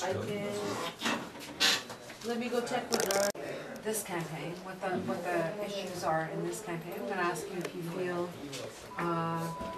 I can, let me go check with this campaign, what the issues are in this campaign. I'm going to ask you if you feel,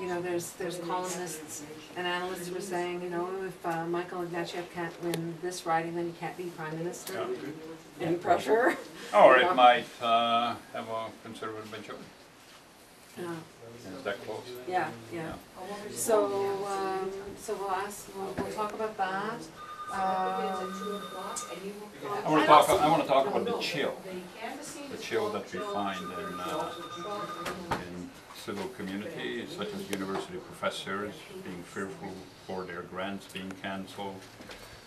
you know, there's columnists and analysts who are saying, you know, if Michael Ignatieff can't win this riding, then he can't be Prime Minister. Yeah. Any pressure? Or it might have a Conservative majority. Yeah. Is that close? Yeah, yeah. So, we'll talk about that. I want to talk about the chill that we find in civil community, such as university professors being fearful for their grants being cancelled,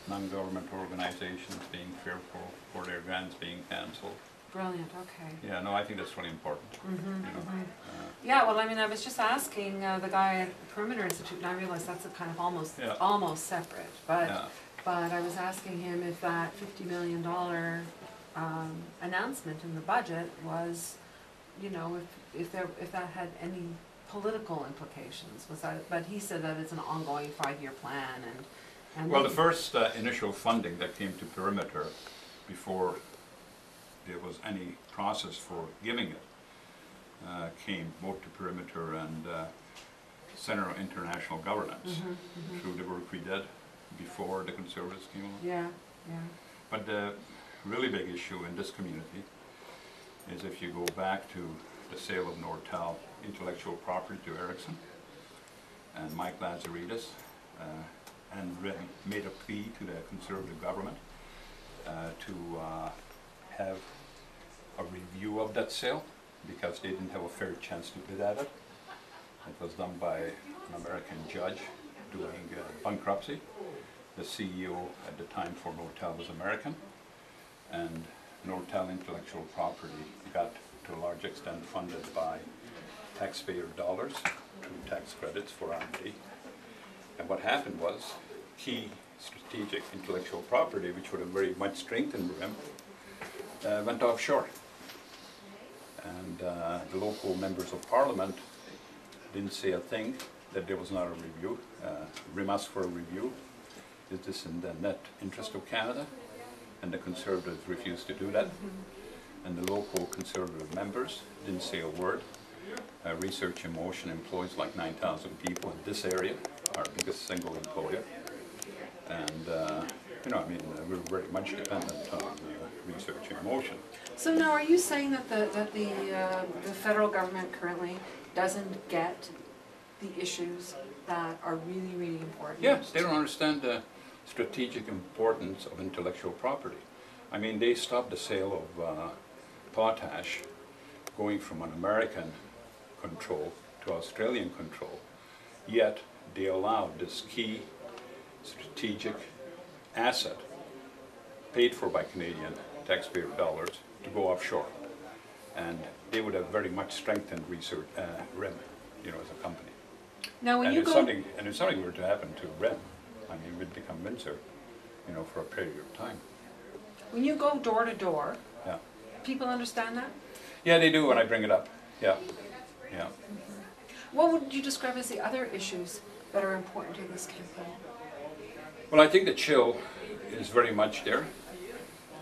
non-government organizations being fearful for their grants being cancelled. Brilliant. Okay. Yeah, no, I think that's really important. Yeah, well, I mean, I was just asking the guy at the Perimeter Institute, and I realized that's a kind of almost separate, but I was asking him if that $50 million announcement in the budget was, you know, if that had any political implications. Was that? But he said that it's an ongoing 5-year plan, and well, the first initial funding that came to Perimeter before there was any process for giving it came both to Perimeter and Center of International Governance through the work we did before the Conservatives came along. Yeah, yeah. But the really big issue in this community is if you go back to the sale of Nortel intellectual property to Ericsson and Mike Lazaridis and made a plea to the Conservative government to have a review of that sale because they didn't have a fair chance to bid at it. It was done by an American judge doing bankruptcy. The CEO at the time for Nortel was American, and Nortel intellectual property got to a large extent funded by taxpayer dollars through tax credits for R&D. And what happened was key strategic intellectual property, which would have very much strengthened RIM, went offshore. And the local members of parliament didn't say a thing that there was not a review. RIM asked for a review. Is this in the net interest of Canada? And the Conservatives refused to do that. And the local Conservative members didn't say a word. Research in Motion employs like 9,000 people in this area, our biggest single employer. And you know, I mean, we're very much dependent on Research in Motion. So now, are you saying that the federal government currently doesn't get the issues that are really, really important? Yes, they don't understand the strategic importance of intellectual property. I mean, they stopped the sale of potash going from an American control to Australian control, yet they allowed this key strategic asset paid for by Canadian taxpayer dollars to go offshore. And they would have very much strengthened research, RIM, you know, as a company. Now, when if something were to happen to RIM, I mean, we'd become Windsor, you know, for a period of time. When you go door to door, yeah, people understand that? Yeah, they do when I bring it up. Yeah, yeah. What would you describe as the other issues that are important in this campaign? Well, I think the chill is very much there,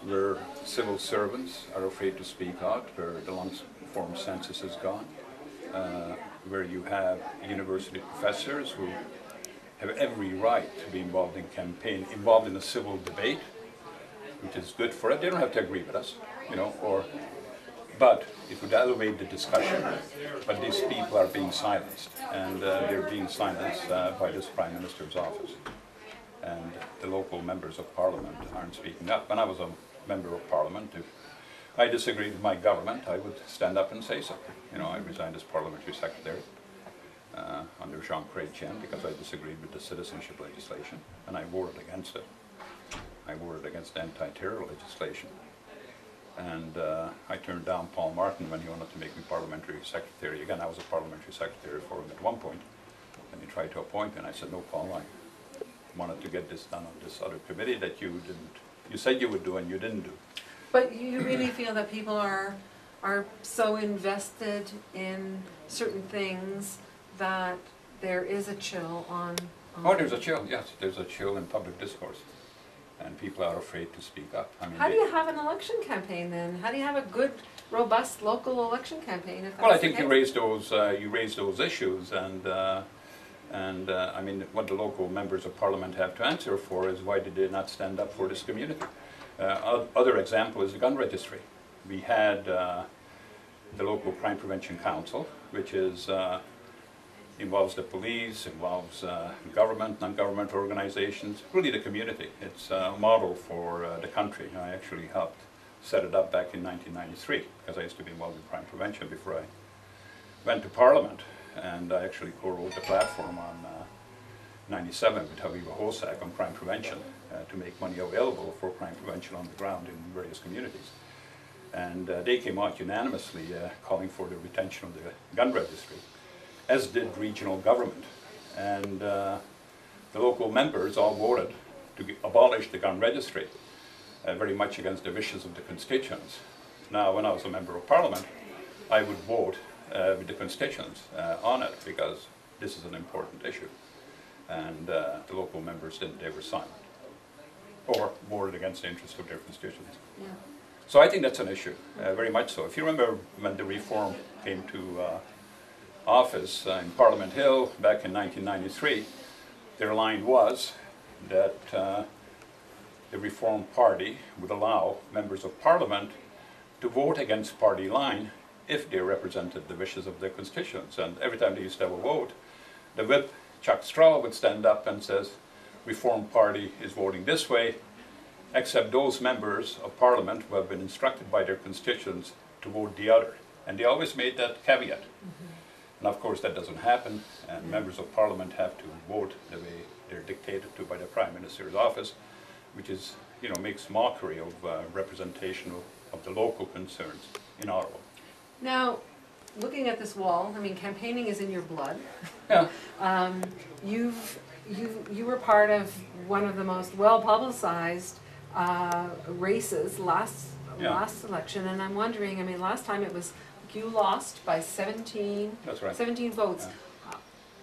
where civil servants are afraid to speak out, where the long-form census is gone, where you have university professors who have every right to be involved in campaign, involved in a civil debate, which is good for it. They don't have to agree with us, you know, but it would elevate the discussion. But these people are being silenced, and they're being silenced by this Prime Minister's office. And the local members of Parliament aren't speaking up. When I was a member of Parliament, if I disagreed with my government, I would stand up and say so. You know, I resigned as Parliamentary Secretary under Jean-Claude Chen because I disagreed with the citizenship legislation, and I voted against it. I voted against anti-terror legislation. And I turned down Paul Martin when he wanted to make me Parliamentary Secretary. Again, I was a Parliamentary Secretary for him at one point, and he tried to appoint me, and I said, no, Paul, I wanted to get this done on this other committee that you didn't, you said you would do and you didn't do. But you really feel that people are so invested in certain things that there is a chill on... Oh, there's a chill, yes. There's a chill in public discourse. and people are afraid to speak up. I mean, How do you have an election campaign then? How do you have a good, robust local election campaign if that's well, I think the you case? raise those issues, and I mean, what the local members of parliament have to answer for is why did they not stand up for this community? Other example is the gun registry. We had the local crime prevention council, which is involves the police, involves government, non-government organizations, really the community. It's a model for the country. I actually helped set it up back in 1993 because I used to be involved in crime prevention before I went to Parliament, and I actually co-wrote the platform on 97 with Haviva Hosak on crime prevention to make money available for crime prevention on the ground in various communities. And they came out unanimously calling for the retention of the gun registry, as did regional government. And the local members all voted to abolish the gun registry, very much against the wishes of the constituents. Now, when I was a member of parliament, I would vote with the constituents on it because this is an important issue. And the local members didn't, they were silent or voted against the interests of their constituents. Yeah. So I think that's an issue, very much so. If you remember when the reform came to office in Parliament Hill back in 1993, their line was that the Reform Party would allow members of Parliament to vote against party line if they represented the wishes of their constituents. And every time they used to have a vote, the whip, Chuck Straw, would stand up and says, Reform Party is voting this way, except those members of Parliament who have been instructed by their constituents to vote the other. And they always made that caveat. And of course that doesn't happen, and members of Parliament have to vote the way they're dictated to by the Prime Minister's office, which is, you know, makes mockery of representation of the local concerns in Ottawa. Now, looking at this wall, I mean, campaigning is in your blood. Yeah. You were part of one of the most well-publicized races last election, and I'm wondering, I mean, last time it was, you lost by 17, That's right. 17 votes.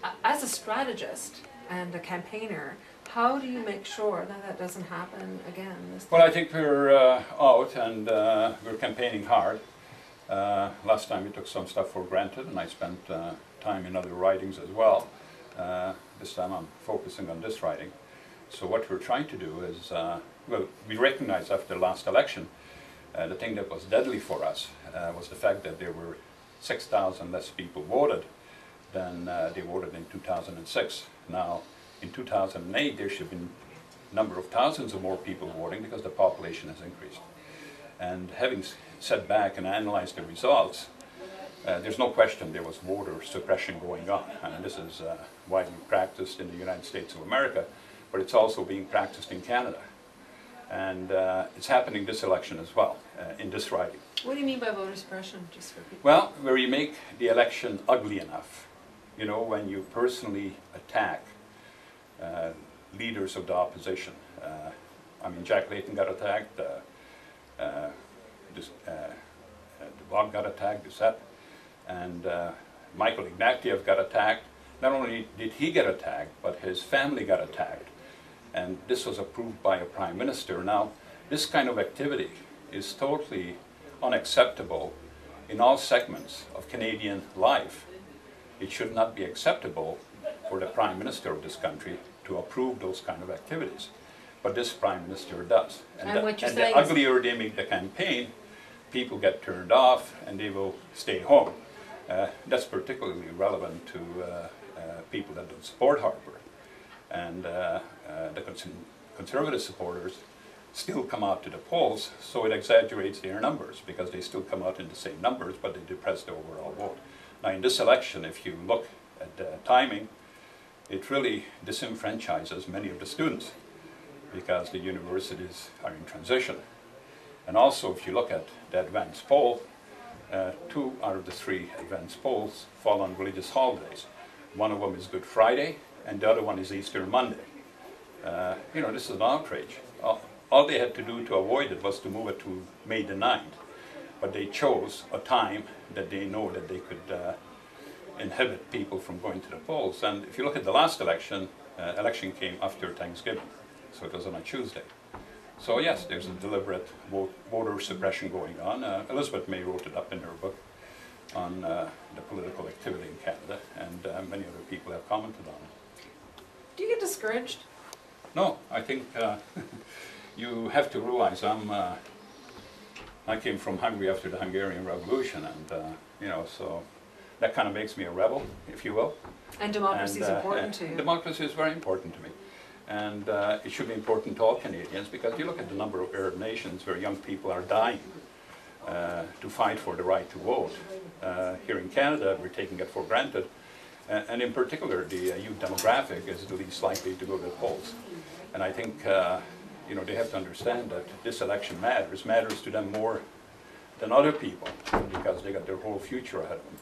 Yeah. As a strategist and a campaigner, how do you make sure that that doesn't happen again this time? Well, I think we're out and we're campaigning hard. Last time we took some stuff for granted, and I spent time in other writings as well. This time I'm focusing on this writing. So what we're trying to do is, well, we recognize after the last election, the thing that was deadly for us was the fact that there were 6,000 less people voted than they voted in 2006. Now, in 2008, there should have been a number of thousands of more people voting because the population has increased. And having sat back and analyzed the results, there's no question there was voter suppression going on. And this is widely practiced in the United States of America, but it's also being practiced in Canada. And it's happening this election as well, in this writing. What do you mean by voter suppression, just for people? Well, where you make the election ugly enough. You know, when you personally attack leaders of the opposition. I mean, Jack Layton got attacked, the Bog got attacked, Doucette, and Michael Ignatieff got attacked. Not only did he get attacked, but his family got attacked. And this was approved by a prime minister. Now, this kind of activity is totally unacceptable in all segments of Canadian life. It should not be acceptable for the prime minister of this country to approve those kind of activities. But this prime minister does. And what you're the saying is, uglier they make the campaign, people get turned off and they will stay home. That's particularly relevant to people that don't support Harper. And the conservative supporters still come out to the polls, so it exaggerates their numbers because they still come out in the same numbers, but they depress the overall vote. Now in this election, if you look at the timing, it really disenfranchises many of the students because the universities are in transition. And also, if you look at the advanced poll, 2 out of the 3 advanced polls fall on religious holidays. One of them is Good Friday, and the other one is Easter Monday. You know, this is an outrage. All they had to do to avoid it was to move it to May the 9th. But they chose a time that they know that they could inhibit people from going to the polls. And if you look at the last election, election came after Thanksgiving, so it was on a Tuesday. So yes, there's a deliberate voter suppression going on. Elizabeth May wrote it up in her book on the political activity in Canada, and many other people have commented on it. Do you get discouraged? No, I think you have to realize I came from Hungary after the Hungarian Revolution, and you know, so that kind of makes me a rebel, if you will. And democracy is important to you. Democracy is very important to me. And it should be important to all Canadians, because you look at the number of Arab nations where young people are dying to fight for the right to vote. Here in Canada, we're taking it for granted. And in particular, the youth demographic is the least likely to go to the polls. And I think you know, they have to understand that this election matters to them more than other people, because they got their whole future ahead of them.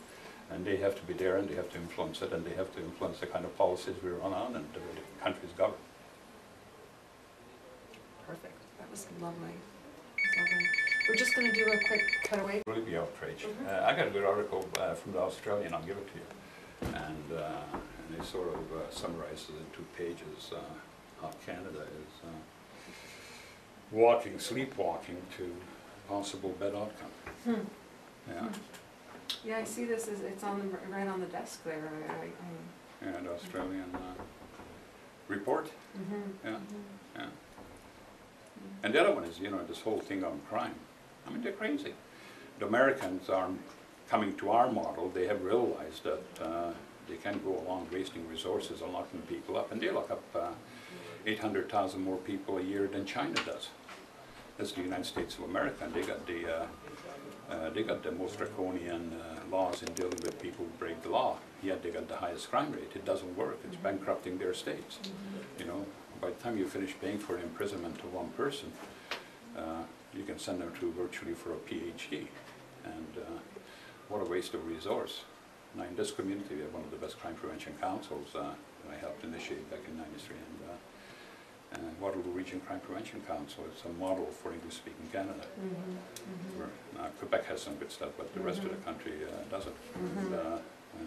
And they have to be there, and they have to influence it, and they have to influence the kind of policies we run on and the way the country's governed. Perfect. That was lovely. Lovely. We're just going to do a quick cutaway. Really be outraged. I got a good article from the Australian, I'll give it to you. And they sort of summarize it in 2 pages how Canada is sleepwalking to possible bad outcome. Yeah. Yeah, I see this. It's on the, right on the desk there. Yeah, the Australian report. Yeah, yeah. And the other one is, you know, this whole thing on crime. I mean, they're crazy. The Americans are coming to our model. They have realized that they can't go along wasting resources and locking people up. And they lock up 800,000 more people a year than China does. That's the United States of America, and they got the most draconian laws in dealing with people who break the law. Yet they got the highest crime rate. It doesn't work. It's bankrupting their states. You know, by the time you finish paying for the imprisonment of one person, you can send them to virtually for a PhD. And what a waste of resource. Now in this community, we have one of the best crime prevention councils that I helped initiate back in '93. And Waterloo Region Crime Prevention Council. It's a model for English-speaking Canada. Where, Quebec has some good stuff, but the rest of the country doesn't. And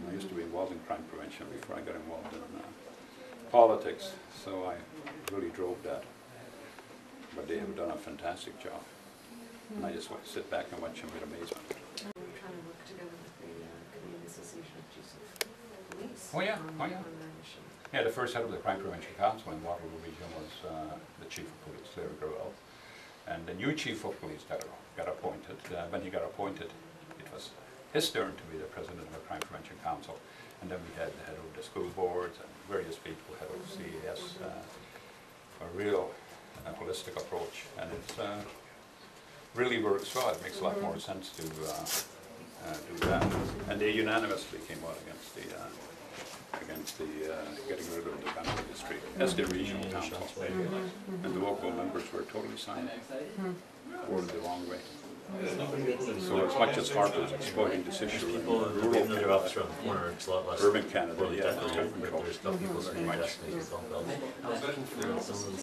I used to be involved in crime prevention before I got involved in politics, so I really drove that. But they have done a fantastic job. And I just want to sit back and watch them with amazement. We're trying to work together with the Canadian Association of Chiefs of Police. Oh yeah, on yeah. their mission. Yeah, the first head of the Crime Prevention Council in Waterloo Region was the Chief of Police, Larry Grewell. And the new Chief of Police got appointed. When he got appointed, it was his turn to be the President of the Crime Prevention Council. And then we had the head of the school boards and various people, head of CAS, a real holistic approach. And it really works well. It makes a lot more sense to do that. And they unanimously came out against the getting rid of the gun industry as the regional council. And the local members were totally silent, voted the wrong way. So as much as Harper's exploiting this issue in rural Canada, urban Canada, yeah, There's a couple people pretty much.